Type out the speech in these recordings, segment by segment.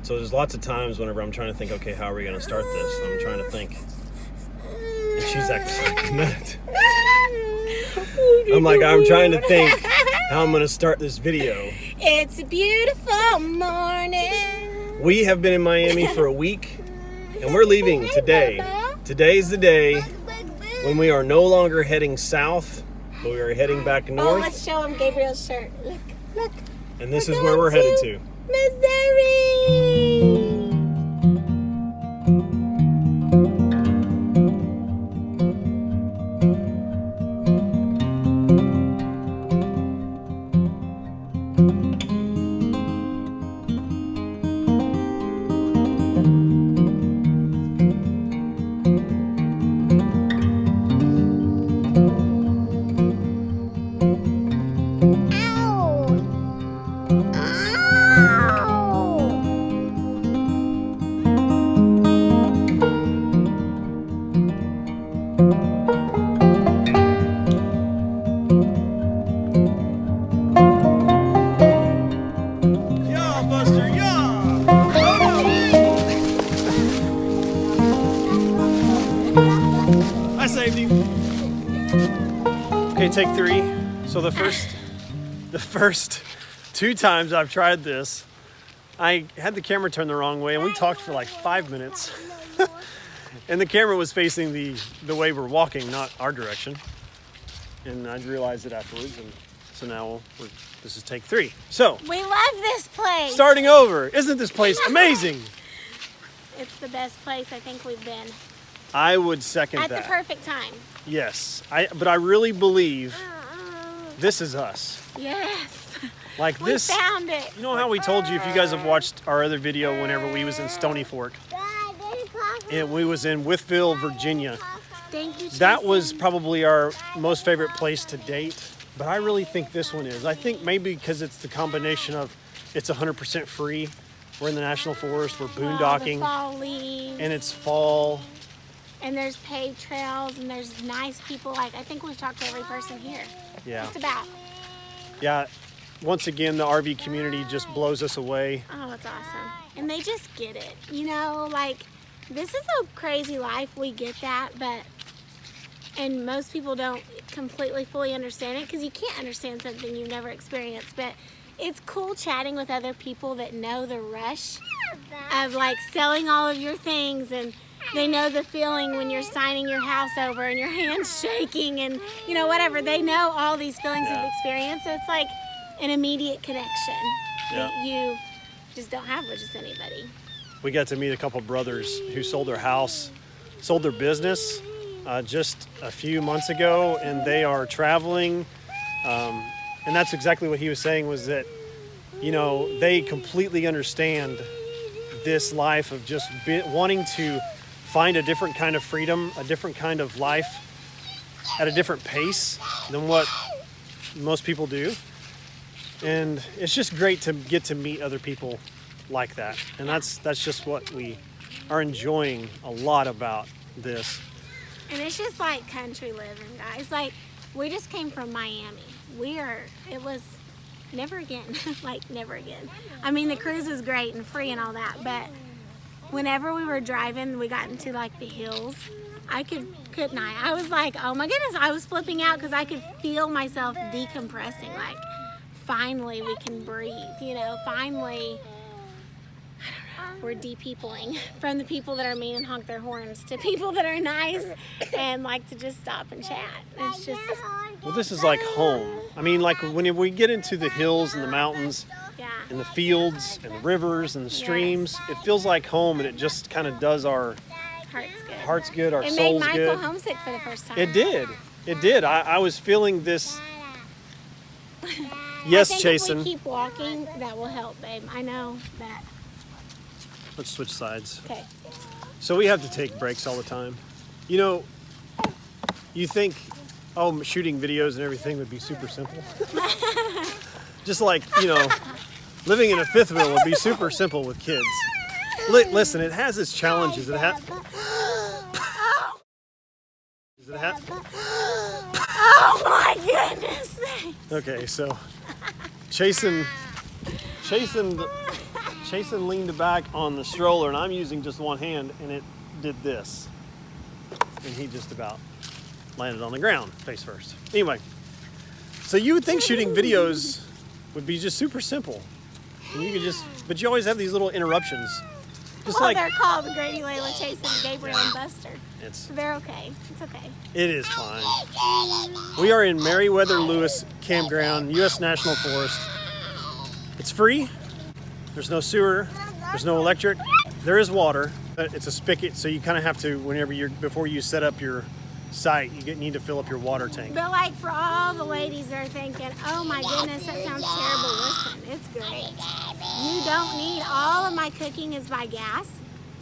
So there's lots of times whenever I'm trying to think, okay, how are we going to start this? I'm trying to think. And she's acting like a nut. I'm trying to think how I'm going to start this video. It's a beautiful morning. We have been in Miami for a week, and we're leaving today. Today's the day when we are no longer heading south, but we are heading back north. Oh, let's show him Gabriel's shirt. Look. And this is where we're headed to. Missouri! Okay, take 3. So the first 2 times I've tried this, I had the camera turned the wrong way, and we talked for like 5 minutes. And the camera was facing the way we're walking, not our direction. And I realized it afterwards, and so now this is take 3. So we love this place. Starting over. Isn't this place amazing? It's the best place I think we've been. I would second that. At the perfect time. Yes, but I really believe this is us. Yes. Like this. We found it. You know how we told you, if you guys have watched our other video whenever we was in Stony Fork, and we was in Wytheville, Virginia. Thank you, Jason. That was probably our most favorite place to date, but I really think this one is. I think maybe because it's the combination of it's 100% free. We're in the National Forest, we're boondocking, the fall leaves. and it's fall. And there's paved trails, and there's nice people. Like, I think we've talked to every person here. Yeah. Just about. Yeah. Once again, the RV community just blows us away. Oh, it's awesome. And they just get it. You know, like, this is a crazy life. We get that, and most people don't completely fully understand it, because you can't understand something you've never experienced. But it's cool chatting with other people that know the rush of, like, selling all of your things, and they know the feeling when you're signing your house over and your hand's shaking and, you know, whatever. They know all these feelings you've experienced. So it's like an immediate connection that you just don't have with just anybody. We got to meet a couple brothers who sold their house, sold their business just a few months ago, and they are traveling. And that's exactly what he was saying, was that, you know, they completely understand this life of just wanting to find a different kind of freedom, a different kind of life at a different pace than what most people do. And it's just great to get to meet other people like that. And that's just what we are enjoying a lot about this. And it's just like country living, guys. Like, we just came from Miami. It was never again, like never again. I mean, the cruise was great and free and all that, but whenever we were driving, we got into like the hills. Couldn't I? I was like, oh my goodness, I was flipping out because I could feel myself decompressing. Like, finally we can breathe, you know, finally, I don't know, we're de-peopling from the people that are mean and honk their horns to people that are nice and like to just stop and chat. It's just... Well, this is like home. I mean, like when we get into the hills and the mountains, and the fields and the rivers and the streams, it feels like home, and it just kind of does our hearts good, our souls good. It made Michael homesick for the first time. It did. I was feeling this. Yes, I think Jason. If we keep walking, that will help, babe. I know that. Let's switch sides. Okay. So we have to take breaks all the time. You know, you think, oh, shooting videos and everything would be super simple. Just like, you know, living in a fifth wheel would be super simple with kids. Listen, it has its challenges. Oh my goodness! Okay, so chasing Chasen leaned back on the stroller, and I'm using just one hand, and it did this. And he just about landed on the ground, face first. Anyway, so you would think shooting videos would be just super simple. And you could just, but you always have these little interruptions. Just well, like they're called Grady, Layla, Chasen, Gabriel, and Buster. So they're okay. It's okay. It is fine. We are in Meriwether Lewis Campground, U.S. National Forest. It's free. There's no sewer. There's no electric. There is water, but it's a spigot, so you kind of have to, before you set up your site, you need to fill up your water tank. But like for all the ladies that are thinking, oh my goodness, that sounds terrible. Listen, it's great. You don't need, all of my cooking is by gas.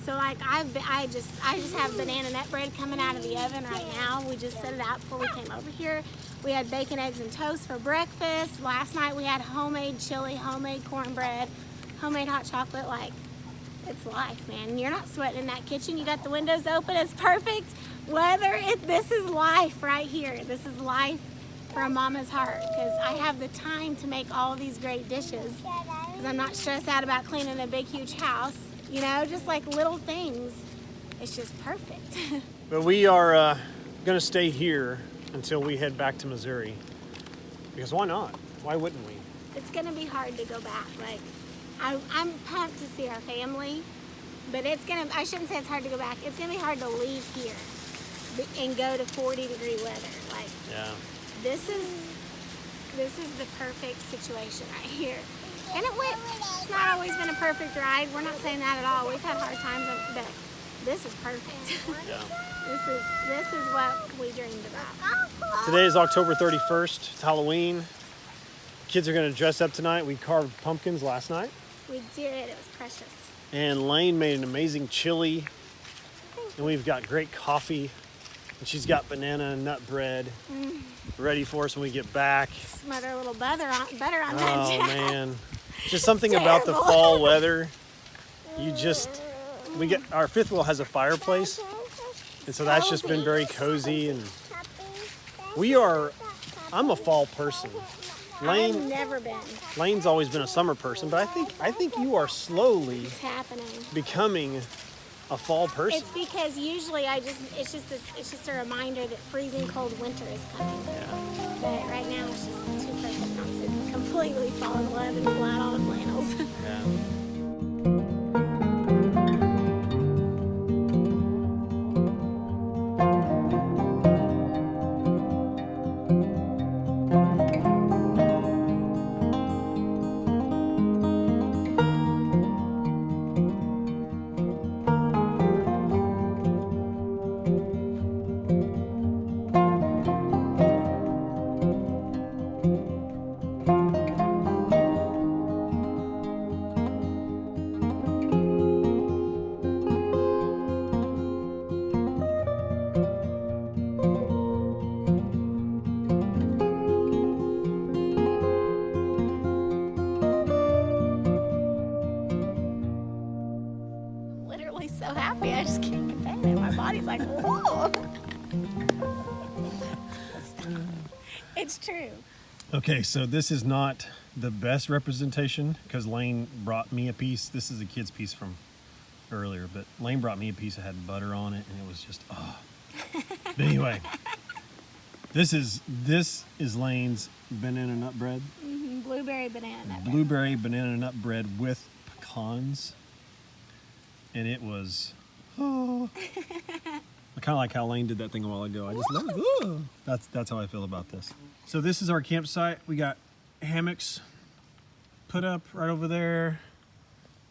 So like I just have banana nut bread coming out of the oven right now. We just set it out before we came over here. We had bacon, eggs, and toast for breakfast. Last night we had homemade chili, homemade cornbread, homemade hot chocolate. Like, it's life, man. You're not sweating in that kitchen. You got the windows open. It's perfect weather. This is life right here. This is life for a mama's heart, because I have the time to make all of these great dishes, because I'm not stressed out about cleaning a big, huge house. You know, just like little things. It's just perfect. But we are going to stay here until we head back to Missouri, because why not? Why wouldn't we? It's going to be hard to go back. Like, I'm pumped to see our family, but I shouldn't say it's hard to go back. It's going to be hard to leave here and go to 40-degree weather. Like, yeah. This is the perfect situation right here. And it's not always been a perfect ride. We're not saying that at all. We've had hard times, but this is perfect. Yeah. This is what we dreamed about. Today is October 31st. It's Halloween. Kids are going to dress up tonight. We carved pumpkins last night. We did. It was precious. And Lane made an amazing chili. And we've got great coffee. And she's got banana and nut bread ready for us when we get back. Smother a little butter on that. Oh, man. Just something about the fall weather. Our fifth wheel has a fireplace. And so that's just been very cozy. And I'm a fall person. I've never been. Lane's always been a summer person, but I think you are slowly becoming a fall person. It's because usually it's just a reminder that freezing cold winter is coming. Yeah. But right now it's just too perfect not to completely fall in love and pull out all the flannels. Yeah. So happy, I just can't contain it. My body's like, whoa. It's true. Okay, so this is not the best representation because Lane brought me a piece. This is a kid's piece from earlier, but Lane brought me a piece that had butter on it, and it was just, But anyway, this is Lane's banana nut bread. Mm-hmm. Blueberry banana nut bread. Blueberry banana nut bread with pecans. And it was, I kind of like how Lane did that thing a while ago. I just love it. That's how I feel about this. So this is our campsite. We got hammocks put up right over there.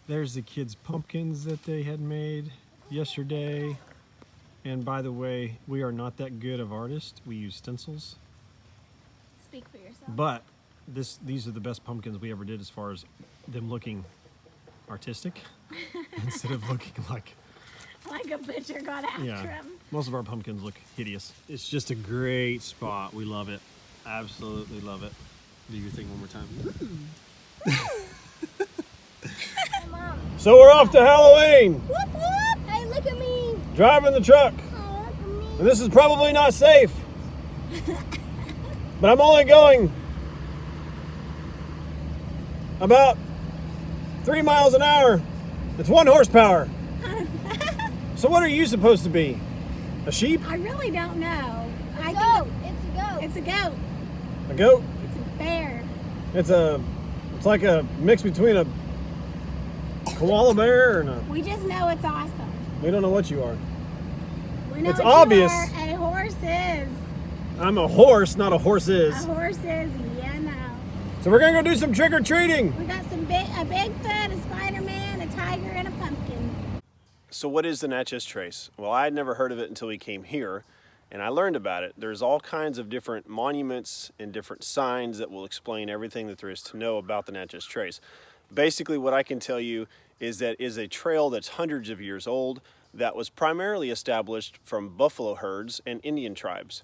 There's the kids' pumpkins that they had made yesterday. And by the way, we are not that good of artists. We use stencils. Speak for yourself. But these are the best pumpkins we ever did as far as them looking artistic instead of looking like a butcher got after him. Most of our pumpkins look hideous. It's just a great spot. We love it. Absolutely love it. Do your thing one more time. So we're off to Halloween. Whoop whoop! Hey, look at me. Driving the truck. Oh, look at me. And this is probably not safe. But I'm only going about 3 miles an hour. It's 1 horsepower. So what are you supposed to be? A sheep? I really don't know. It's a goat. It's a goat. A goat? It's a bear. It's like a mix between a koala bear and a... We just know it's awesome. We don't know what you are. We know It's what obvious. You are. A horse is. I'm a horse, not a horse is. A horse is, yeah, no. So we're gonna go do some trick-or-treating. We got a Bigfoot, a Spider-Man, a tiger, and a pumpkin. So what is the Natchez Trace? Well, I had never heard of it until we came here, and I learned about it. There's all kinds of different monuments and different signs that will explain everything that there is to know about the Natchez Trace. Basically, what I can tell you is that it is a trail that's hundreds of years old that was primarily established from buffalo herds and Indian tribes.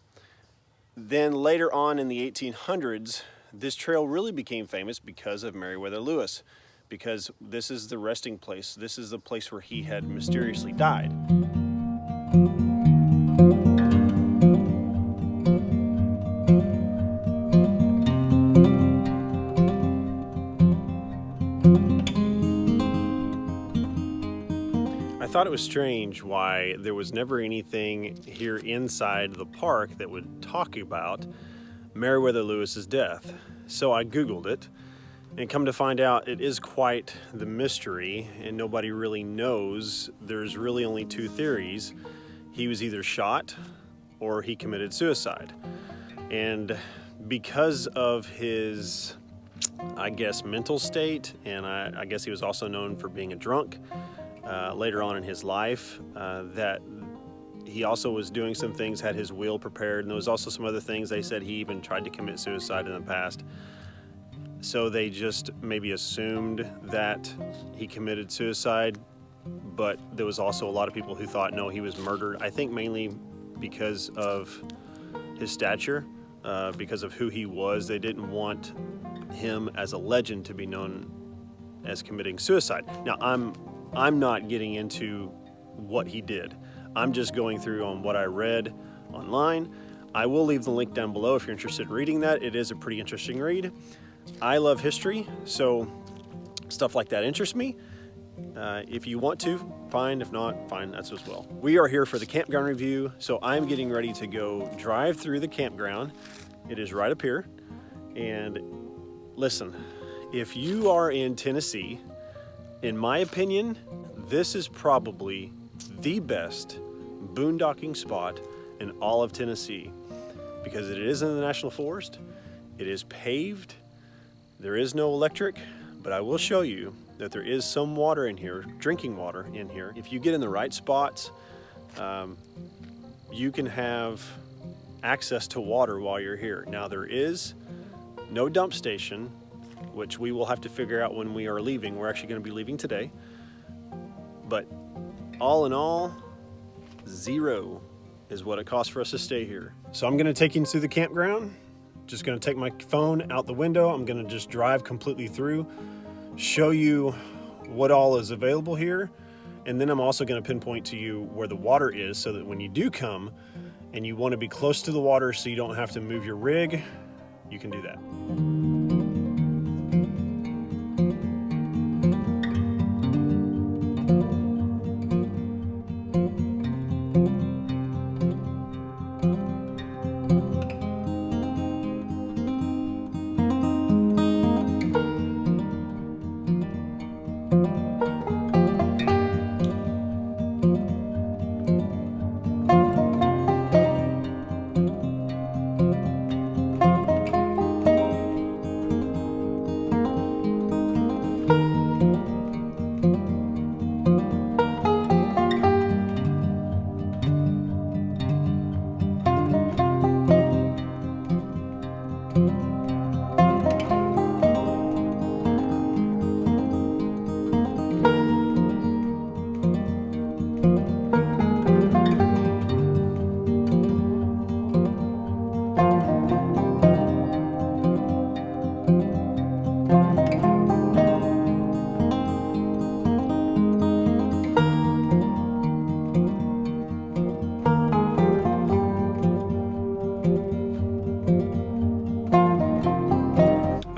Then later on in the 1800s, this trail really became famous because of Meriwether Lewis, because this is the resting place. This is the place where he had mysteriously died. I thought it was strange why there was never anything here inside the park that would talk about Meriwether Lewis's death. So I Googled it, and come to find out it is quite the mystery, and nobody really knows. There's really only 2 theories. He was either shot or he committed suicide. And because of his, I guess, mental state, and I guess he was also known for being a drunk later on in his life, that he also was doing some things, had his will prepared, and there was also some other things. They said he even tried to commit suicide in the past. So they just maybe assumed that he committed suicide, but there was also a lot of people who thought, no, he was murdered. I think mainly because of his stature, because of who he was. They didn't want him as a legend to be known as committing suicide. Now, I'm not getting into what he did. I'm just going through on what I read online. I will leave the link down below if you're interested in reading that. It is a pretty interesting read. I love history, so stuff like that interests me. If you want to, fine. If not, fine, that's as well. We are here for the campground review, so I'm getting ready to go drive through the campground. It is right up here. And listen, if you are in Tennessee, in my opinion, this is probably the best boondocking spot in all of Tennessee, because it is in the National Forest. It is paved. There is no electric, but I will show you that there is some water in here, drinking water in here. If you get in the right spots, you can have access to water while you're here. Now, there is no dump station, which we will have to figure out when we are leaving. We're actually going to be leaving today. But all in all, $0 is what it costs for us to stay here. So I'm going to take you through the campground. Just going to take my phone out the window. I'm going to just drive completely through, show you what all is available here. And then I'm also going to pinpoint to you where the water is, so that when you do come and you want to be close to the water so you don't have to move your rig, you can do that.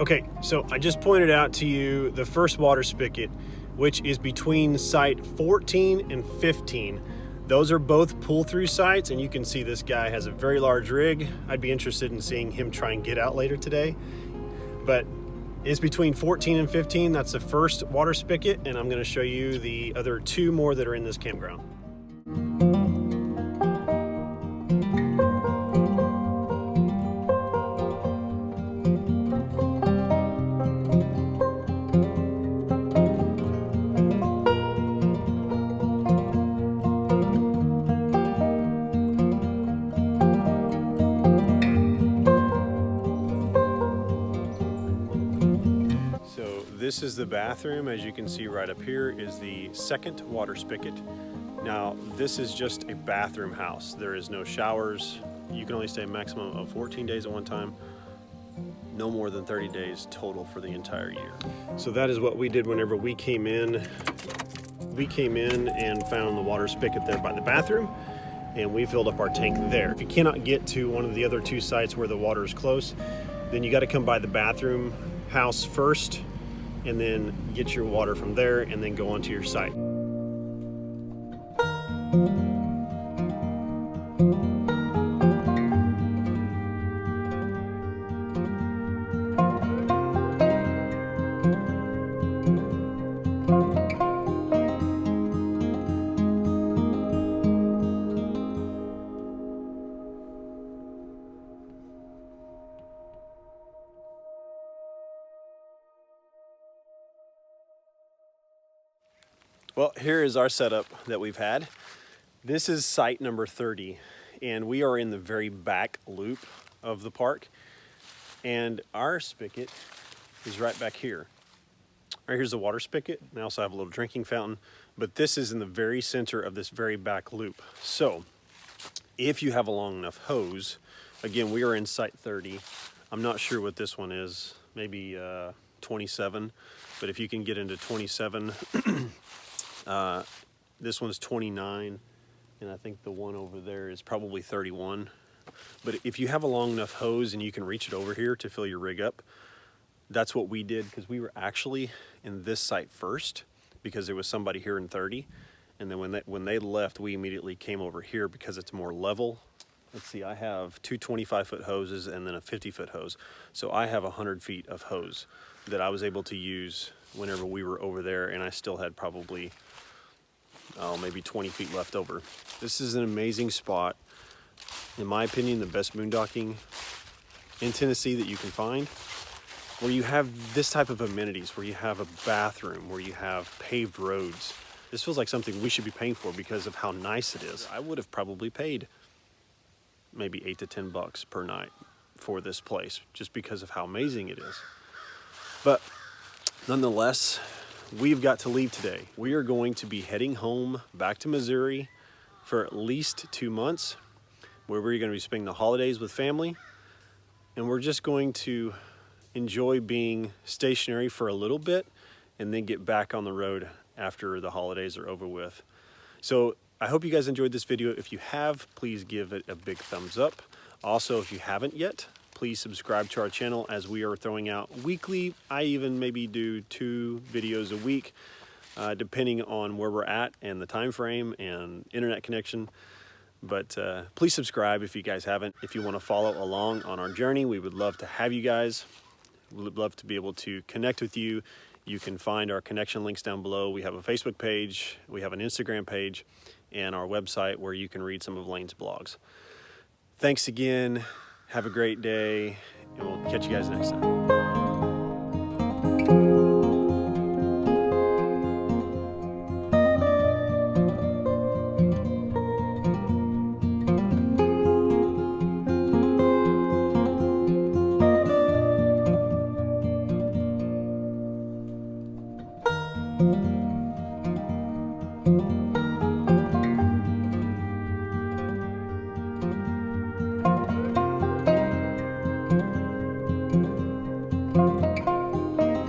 Okay, so I just pointed out to you the first water spigot, which is between site 14 and 15. Those are both pull-through sites, and you can see this guy has a very large rig. I'd be interested in seeing him try and get out later today. But it's between 14 and 15. That's the first water spigot, and I'm going to show you the other two more that are in this campground. This is the bathroom. As you can see right up here is the second water spigot. Now, this is just a bathroom house. There is no showers. You can only stay a maximum of 14 days at one time. No more than 30 days total for the entire year. So that is what we did whenever we came in. We came in and found the water spigot there by the bathroom, and we filled up our tank there. If you cannot get to one of the other two sites where the water is close, then you got to come by the bathroom house first, and then get your water from there and then go onto your site. Well, here is our setup that we've had. This is site number 30, and we are in the very back loop of the park. And our spigot is right back here. Right here's the water spigot, and I also have a little drinking fountain, but this is in the very center of this very back loop. So if you have a long enough hose, again, we are in site 30. I'm not sure what this one is, maybe 27, but if you can get into 27, this one's 29, and I think the one over there is probably 31. But if you have a long enough hose and you can reach it over here to fill your rig up, that's what we did, because we were actually in this site first because there was somebody here in 30, and then when they left, we immediately came over here because it's more level. Let's see, I have two 25-foot hoses and then a 50-foot hose, so I have 100 feet of hose that I was able to use whenever we were over there, and I still had probably maybe 20 feet left over. This is an amazing spot. In my opinion, the best boondocking in Tennessee that you can find, where you have this type of amenities, where you have a bathroom, where you have paved roads. This feels like something we should be paying for because of how nice it is. I would have probably paid maybe $8 to $10 per night for this place just because of how amazing it is. But nonetheless, we've got to leave today. We are going to be heading home back to Missouri for at least 2 months, where we're going to be spending the holidays with family, and we're just going to enjoy being stationary for a little bit and then get back on the road after the holidays are over with. So I hope you guys enjoyed this video. If you have, please give it a big thumbs up. Also, if you haven't yet, please subscribe to our channel, as we are throwing out weekly. I even maybe do 2 videos a week, depending on where we're at and the time frame and internet connection. But please subscribe if you guys haven't. If you want to follow along on our journey, we would love to have you guys. We would love to be able to connect with you. You can find our connection links down below. We have a Facebook page, we have an Instagram page, and our website where you can read some of Lane's blogs. Thanks again. Have a great day, and we'll catch you guys next time.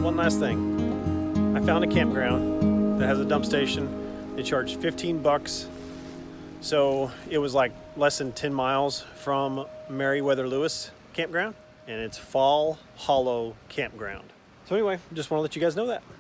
One last thing. I found a campground that has a dump station. They charged $15. So it was like less than 10 miles from Meriwether Lewis Campground. and it's Fall Hollow Campground. So anyway, just want to let you guys know that.